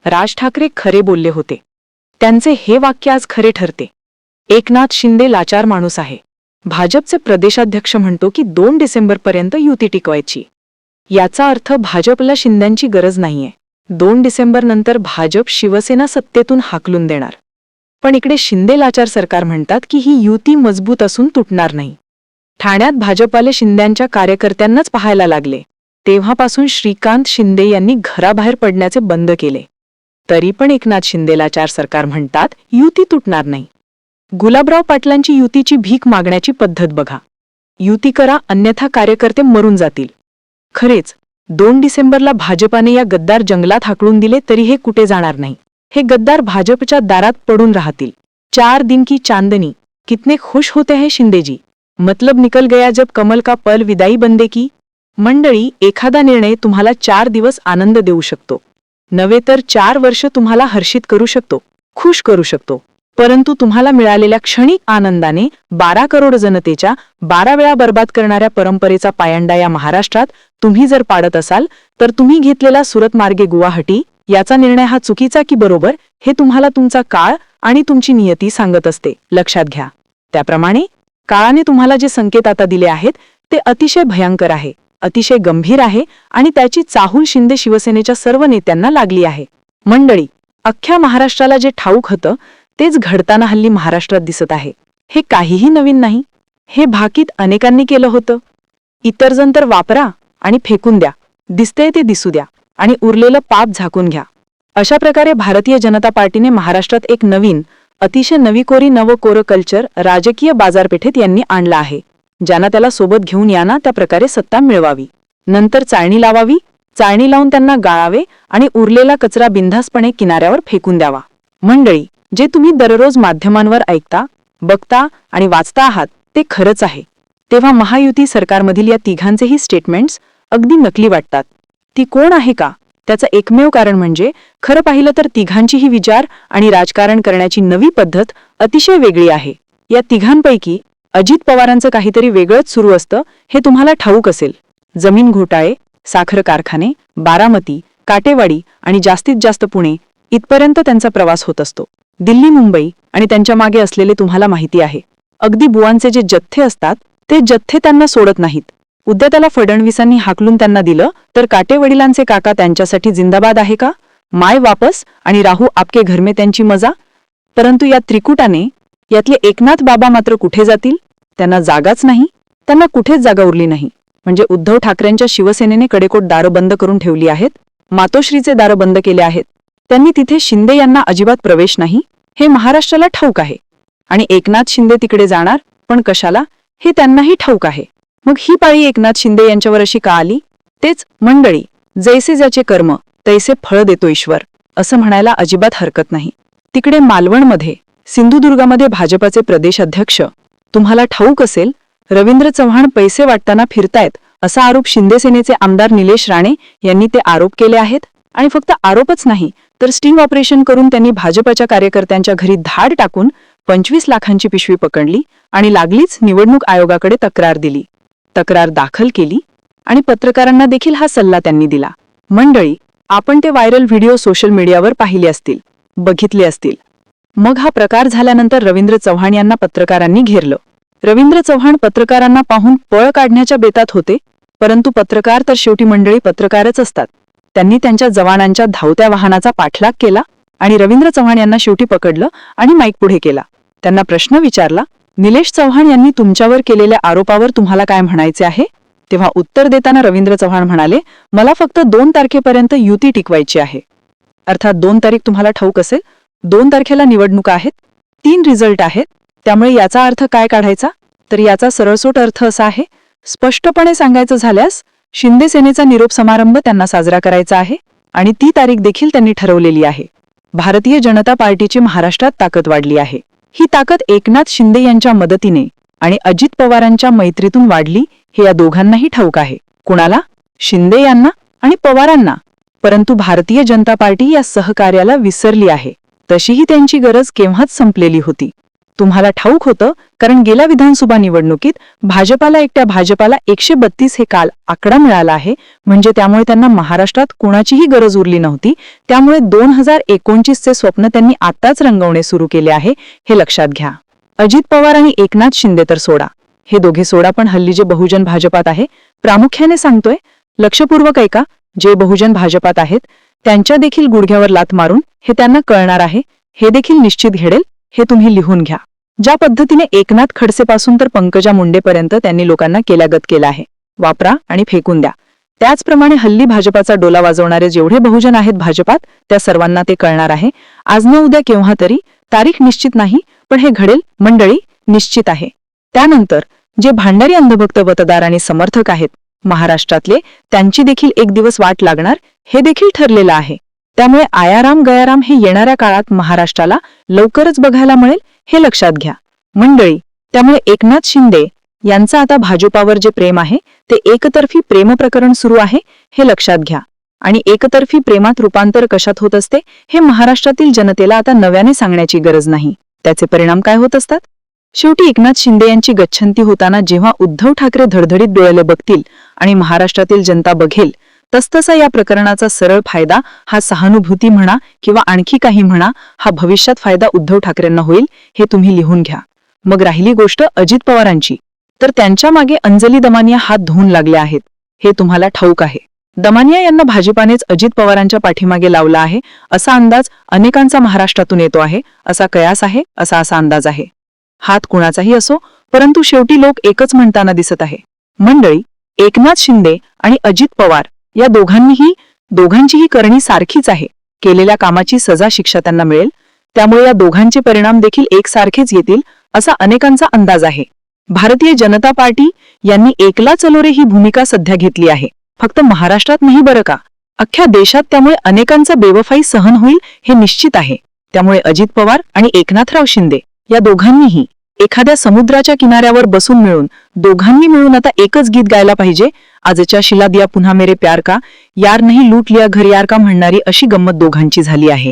राज ठाकरे खरे बोलले होते. त्यांचे हे वाक्य आज खरे ठरते. एकनाथ शिंदे लाचार माणूस आहे. भाजपचे प्रदेशाध्यक्ष म्हणतो की 2 डिसेंबरपर्यंत युती टिकवायची. याचा अर्थ भाजपला शिंद्यांची गरज नाहीये. 2 डिसेंबरनंतर भाजप शिवसेना सत्तेतून हाकलून देणार. पण इकडे शिंदे लाचार सरकार म्हणतात की ही युती मजबूत असून तुटणार नाही. ठाण्यात भाजपवाले शिंद्यांच्या कार्यकर्त्यांनाच पाहायला लागले. तेव्हापासून श्रीकांत शिंदे यांनी घराबाहेर पडण्याचे बंद केले. तरी पण एकनाथ शिंदे लाचार सरकार म्हणतात युती तुटणार नाही. गुलाबराव पाटलांची युतीची भीक मागण्याची पद्धत बघा. युती करा अन्यथा कार्यकर्ते मरून जातील. खरेच 2 डिसेंबरला भाजपाने या गद्दार जंगलात हाकलून दिले तरी हे कुठे जाणार नाही. हे गद्दार भाजपच्या दारात पडून राहतील. 4 दिन की चांदनी, कितने खुश होते हैं शिंदेजी. मतलब निकल गया जब कमल का पल विदाई बंदे की. मंडळी, एखादा निर्णय तुम्हाला 4 दिवस आनंद देऊ शकतो, नव्हे तर 4 वर्ष तुम्हाला हर्षित करू शकतो, खुश करू शकतो. परंतु तुम्हाला मिळालेल्या क्षणिक आनंदाने 12 करोड जनतेच्या 12 वेळा बर्बाद करणाऱ्या परंपरेचा पायंडा या महाराष्ट्रात तुम्ही जर पाडत असाल तर तुम्ही घेतलेला सुरत मार्गे गुवाहाटी याचा निर्णय हा चुकीचा की बरोबर हे तुम्हाला तुमचा काळ आणि तुमची नियती सांगत असते. लक्षात घ्या. त्याप्रमाणे काळाने तुम्हाला जे संकेत आता दिले आहेत ते अतिशय भयंकर आहे, अतिशय गंभीर आहे आणि त्याची चाहूल शिंदे शिवसेनेच्या सर्व नेत्यांना लागली आहे. मंडळी, अख्ख्या महाराष्ट्राला जे ठाऊक होतं तेच घडताना हल्ली महाराष्ट्रात दिसत आहे. हे काहीही नवीन नाही. हे भाकीत अनेकांनी केलं होतं. इतर जण तर वापरा आणि फेकून द्या, दिसतंय ते दिसू द्या आणि उरलेलं पाप झाकून घ्या. अशा प्रकारे भारतीय जनता पार्टीने महाराष्ट्रात एक नवीन, अतिशय नवीकोरी नवकोर कल्चर राजकीय बाजारपेठेत यांनी आणलं आहे. ज्यांना त्याला सोबत घेऊन याना त्या प्रकारे सत्ता मिळवावी, नंतर चाळणी लावावी, चाळणी लावून त्यांना गाळावे आणि उरलेला कचरा बिनधास्तपणे किनाऱ्यावर फेकून द्यावा. मंडळी, जे तुम्ही दररोज माध्यमांवर ऐकता, बघता आणि वाचता आहात ते खरंच आहे. तेव्हा महायुती सरकारमधील या तिघांचेही स्टेटमेंट्स अगदी नकली वाटतात. ती कोण आहे का? त्याचं एकमेव कारण म्हणजे खरं पाहिलं तर तिघांचीही विचार आणि राजकारण करण्याची नवी पद्धत अतिशय वेगळी आहे. या तिघांपैकी अजित पवारांचं काहीतरी वेगळंच सुरू असतं हे तुम्हाला ठाऊक असेल. जमीन घोटाळे, साखर कारखाने, बारामती, काटेवाडी आणि जास्तीत जास्त पुणे इथपर्यंत त्यांचा प्रवास होत असतो. दिल्ली, मुंबई आणि त्यांच्या मागे असलेले तुम्हाला माहिती आहे. अगदी बुवांचे जे जथ्थे असतात ते जथ्थे त्यांना सोडत नाहीत. उद्या त्याला फडणवीसांनी हाकलून त्यांना दिलं तर काटेवडिलांचे काका त्यांच्यासाठी जिंदाबाद आहे का? माय वापस आणि राहू आपके घर में त्यांची मजा. परंतु या त्रिकुटाने यातले एकनाथ बाबा मात्र कुठे जातील? त्यांना जागाच नाही. त्यांना कुठेच जागा उरली नाही. म्हणजे उद्धव ठाकरेंच्या शिवसेनेने कडेकोट दारं बंद करून ठेवली आहेत. मातोश्रीचे दारं बंद केले आहेत. त्यांनी तिथे शिंदे यांना अजिबात प्रवेश नाही हे महाराष्ट्राला ठाऊक आहे. आणि एकनाथ शिंदे तिकडे जाणार, पण कशाला हे त्यांनाही ठाऊक आहे. मग ही पाळी एकनाथ शिंदे यांच्यावर अशी का आली? तेच मंडळी, जैसे ज्याचे कर्म तैसे फळ देतो ईश्वर असं म्हणायला अजिबात हरकत नाही. तिकडे मालवणमध्ये, सिंधुदुर्गामध्ये भाजपाचे प्रदेशाध्यक्ष, तुम्हाला ठाऊक असेल, रवींद्र चव्हाण पैसे वाटताना फिरतायत असा आरोप शिंदे सेनेचे आमदार निलेश राणे यांनी ते आरोप केले आहेत. आणि फक्त आरोपच नाही तर स्टिंग ऑपरेशन करून त्यांनी भाजपच्या कार्यकर्त्यांच्या घरी धाड टाकून 25 लाखांची पिशवी पकडली आणि लागलीच निवडणूक आयोगाकडे तक्रार दिली. तक्रार दाखल केली आणि पत्रकारांना देखील हा सल्ला त्यांनी दिला. मंडळी, आपण ते व्हायरल व्हिडिओ सोशल मीडियावर पाहिले असतील, बघितले असतील. मग हा प्रकार झाल्यानंतर रवींद्र चव्हाण यांना पत्रकारांनी घेरलं. रवींद्र चव्हाण पत्रकारांना पाहून पळ काढण्याच्या बेतात होते, परंतु पत्रकार तर शेवटी मंडळी पत्रकारच असतात. त्यांनी त्यांच्या जवानांच्या धावत्या वाहनाचा पाठलाग केला आणि रवींद्र चव्हाण यांना शेवटी पकडलं आणि माईक पुढे केला. त्यांना प्रश्न विचारला, निलेश चव्हाण यांनी तुमच्यावर केलेल्या आरोपावर तुम्हाला काय म्हणायचे आहे? तेव्हा उत्तर देताना रवींद्र चव्हाण म्हणाले, मला फक्त 2 तारखेपर्यंत युती टिकवायची आहे. अर्थात 2 तारीख तुम्हाला ठाऊक असेल, 2 तारखेला निवडणुका आहेत, 3 रिझल्ट आहेत. त्यामुळे याचा अर्थ काय काढायचा? तर याचा सरळसोट अर्थ असा आहे, स्पष्टपणे सांगायचं झाल्यास शिंदे सेनेचा निरोप समारंभ त्यांना साजरा करायचा आहे आणि ती तारीख देखील त्यांनी ठरवलेली आहे. भारतीय जनता पार्टीची महाराष्ट्रात ताकद वाढली आहे. ही ताकद एकनाथ शिंदे यांच्या मदतीने आणि अजित पवारांच्या मैत्रीतून वाढली हे या दोघांनाही ठाऊक आहे. कुणाला? शिंदे यांना आणि पवारांना. परंतु भारतीय जनता पार्टी या सहकार्याला विसरली आहे. तशीही त्यांची गरज केव्हाच संपलेली होती. तुम्हाला ठाऊक होतं, कारण गेल्या विधानसभा निवडणुकीत एकट्या भाजपाला 132 हे काल आकडा मिळाला आहे. म्हणजे त्यामुळे त्यांना महाराष्ट्रात कोणाचीही गरज उरली नव्हती. त्यामुळे 2029 चे स्वप्न त्यांनी आताच रंगवणे सुरू केले आहे, हे लक्षात घ्या. अजित पवार आणि एकनाथ शिंदे तर सोडा, हे दोघे सोडा, पण हल्ली जे बहुजन भाजपात आहे, प्रामुख्याने सांगतोय, लक्षपूर्वक ऐका, जे बहुजन भाजपात आहेत त्यांच्या देखील गुडघ्यावर लाथ मारून हे त्यांना कळणार आहे, हे देखील निश्चित घडेल, हे तुम्ही लिहून घ्या. ज्या पद्धतीने एकनाथ खडसेपासून तर पंकजा मुंडेपर्यंत त्यांनी लोकांना केल्यागत केलं आहे, वापरा आणि फेकून द्या. त्याचप्रमाणे हल्ली भाजपाचा डोला वाजवणारे जेवढे बहुजन आहेत भाजपात, त्या सर्वांना ते कळणार आहे. आज न उद्या केव्हा तरी, तारीख निश्चित नाही, पण हे घडेल मंडळी, निश्चित आहे. त्यानंतर जे भांडारी अंधभक्त मतदार आणि समर्थक आहेत महाराष्ट्रातले, त्यांची देखील एक दिवस वाट लागणार, हे देखील ठरलेलं आहे. त्यामुळे आयाराम गयाराम हे येणाऱ्या काळात महाराष्ट्राला लवकरच बघायला मिळेल, हे लक्षात घ्या मंडळी. त्यामुळे एकनाथ शिंदे यांचं आता भाजपावर जे प्रेम आहे ते एकतर्फी प्रेम प्रकरण सुरू आहे, हे लक्षात घ्या. आणि एकतर्फी प्रेमात रूपांतर कशात होत असते हे महाराष्ट्रातील जनतेला आता नव्याने सांगण्याची गरज नाही. त्याचे परिणाम काय होत असतात? शेवटी एकनाथ शिंदे यांची गच्छंती होताना जेव्हा उद्धव ठाकरे धडधडीत डोळ्याने बघतील आणि महाराष्ट्रातील जनता बघेल, तसतसा या प्रकरणाचा सरळ फायदा, हा सहानुभूती म्हणा किंवा आणखी काही म्हणा, हा भविष्यात फायदा उद्धव ठाकरेंना होईल, हे तुम्ही लिहून घ्या. मग राहिली गोष्ट अजित पवारांची, तर त्यांच्या मागे अंजली दमानिया हात धुवून लागले आहेत, हे तुम्हाला ठाऊक आहे. दमानिया यांना भाजपानेच अजित पवारांच्या पाठीमागे लावला आहे, असा अंदाज अनेकांचा महाराष्ट्रातून येतो आहे, असा कयास आहे, असा अंदाज आहे. हात कुणाचाही असो, परंतु शेवटी लोक एकच म्हणताना दिसत आहे. मंडळी, एकनाथ शिंदे आणि अजित पवार या दोघांचीही करणी सारखीच आहे. केलेल्या कामाची सजा शिक्षा त्यांना मिळेल, त्यामुळे या दोघांचे परिणाम देखील एकसारखेच येतील, असा अनेकांचा अंदाज आहे. भारतीय जनता पार्टी यांनी एकला चलो रे ही भूमिका सध्या घेतली आहे, फक्त महाराष्ट्रात नाही बरं का, अख्ख्या देशात. त्यामुळे अनेकांचा बेवफाई सहन होईल, हे निश्चित आहे. त्यामुळे अजित पवार आणि एकनाथराव शिंदे या दोघांनीही एखाद्या समुद्राच्या किनाऱ्यावर बसून दोघांनी मिळून आता एकच गीत गायला पाहिजे. आजच्या शिला दिया पुन्हा मेरे प्यार का, यार नहीं लूट लिया घर यार का म्हणणारी अशी गंमत दोघांची झाली आहे.